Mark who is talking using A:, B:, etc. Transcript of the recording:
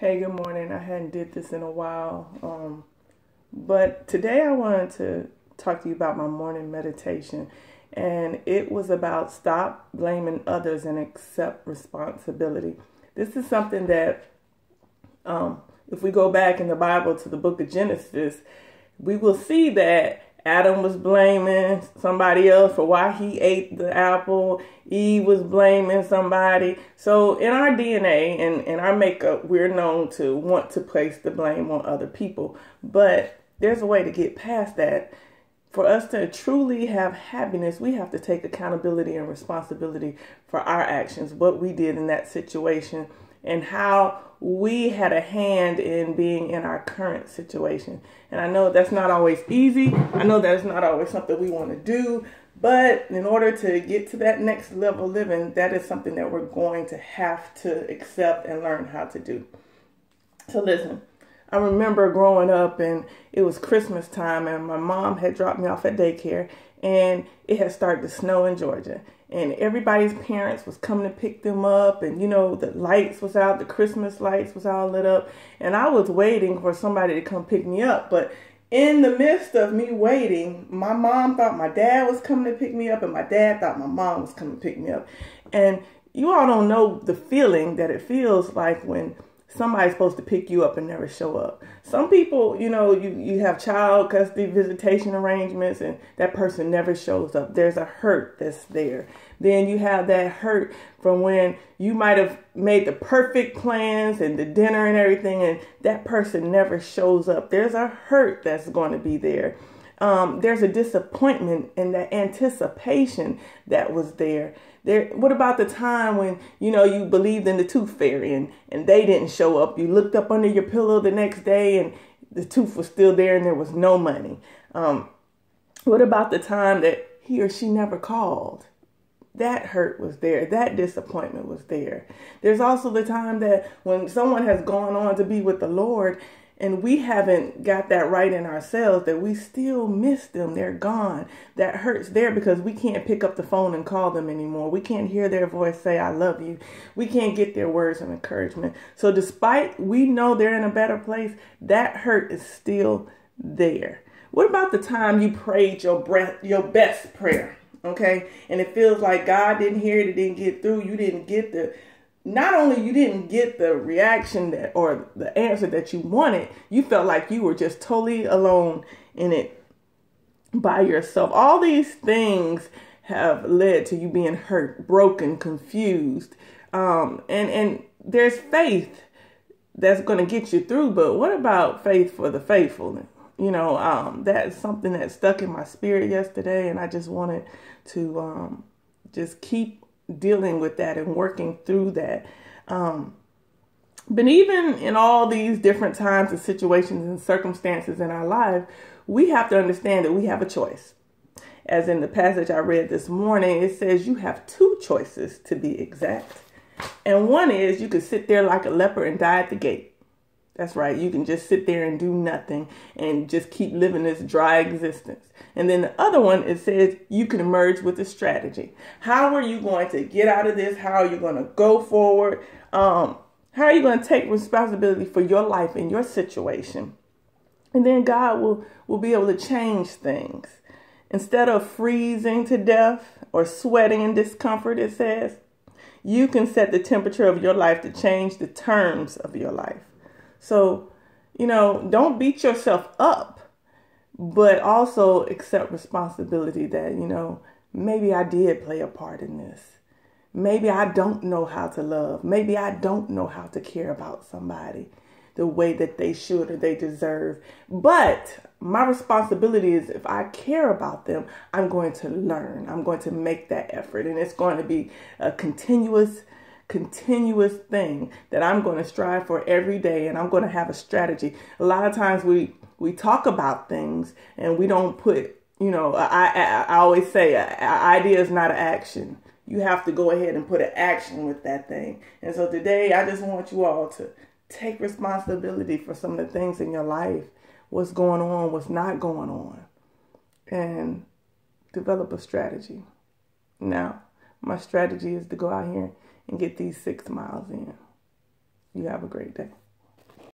A: Hey, good morning. I hadn't did this in a while, but today I wanted to talk to you about my morning meditation, and it was about stop blaming others and accept responsibility. This is something that, if we go back in the Bible to the book of Genesis, we will see that Adam was blaming somebody else for why he ate the apple. Eve was blaming somebody. So in our DNA and in our makeup, we're known to want to place the blame on other people. But there's a way to get past that. For us to truly have happiness, we have to take accountability and responsibility for our actions, what we did in that situation, and how we had a hand in being in our current situation. And I know that's not always easy. I know that's not always something we want to do. But in order to get to that next level living, that is something that we're going to have to accept and learn how to do. So listen, I remember growing up and it was Christmas time and my mom had dropped me off at daycare and it had started to snow in Georgia. And everybody's parents was coming to pick them up. And, the lights was out. The Christmas lights was all lit up. And I was waiting for somebody to come pick me up. But in the midst of me waiting, my mom thought my dad was coming to pick me up. And my dad thought my mom was coming to pick me up. And you all don't know the feeling that it feels like when somebody's supposed to pick you up and never show up. Some people, you have child custody visitation arrangements and that person never shows up. There's a hurt that's there. Then you have that hurt from when you might have made the perfect plans and the dinner and everything and that person never shows up. There's a hurt that's going to be there. There's a disappointment in the anticipation that was there. What about the time when, you believed in the tooth fairy and they didn't show up? You looked up under your pillow the next day and the tooth was still there and there was no money. What about the time that he or she never called? That hurt was there. That disappointment was there. There's also the time that when someone has gone on to be with the Lord and we haven't got that right in ourselves, that we still miss them. They're gone. That hurts there because we can't pick up the phone and call them anymore. We can't hear their voice say, I love you. We can't get their words of encouragement. So despite we know they're in a better place, that hurt is still there. What about the time you prayed your best prayer? Okay. And it feels like God didn't hear it. It didn't get through. You didn't get not only you didn't get the reaction or the answer that you wanted, you felt like you were just totally alone in it by yourself. All these things have led to you being hurt, broken, confused. And there's faith that's going to get you through. But what about faith for the faithful? That's something that stuck in my spirit yesterday. And I just wanted to just keep dealing with that and working through that. But even in all these different times and situations and circumstances in our life, we have to understand that we have a choice. As in the passage I read this morning, it says you have two choices to be exact. And one is you could sit there like a leper and die at the gate. That's right. You can just sit there and do nothing and just keep living this dry existence. And then the other one, it says you can emerge with a strategy. How are you going to get out of this? How are you going to go forward? How are you going to take responsibility for your life and your situation? And then God will be able to change things. Instead of freezing to death or sweating in discomfort, it says, you can set the temperature of your life to change the terms of your life. So, don't beat yourself up, but also accept responsibility that, maybe I did play a part in this. Maybe I don't know how to love. Maybe I don't know how to care about somebody the way that they should or they deserve. But my responsibility is if I care about them, I'm going to learn. I'm going to make that effort. And it's going to be a continuous thing that I'm going to strive for every day, and I'm going to have a strategy. A lot of times we talk about things and we don't put, I always say an idea is not an action. You have to go ahead and put an action with that thing. And so today I just want you all to take responsibility for some of the things in your life, what's going on, what's not going on, and develop a strategy. Now, my strategy is to go out here and get these 6 miles in. You have a great day.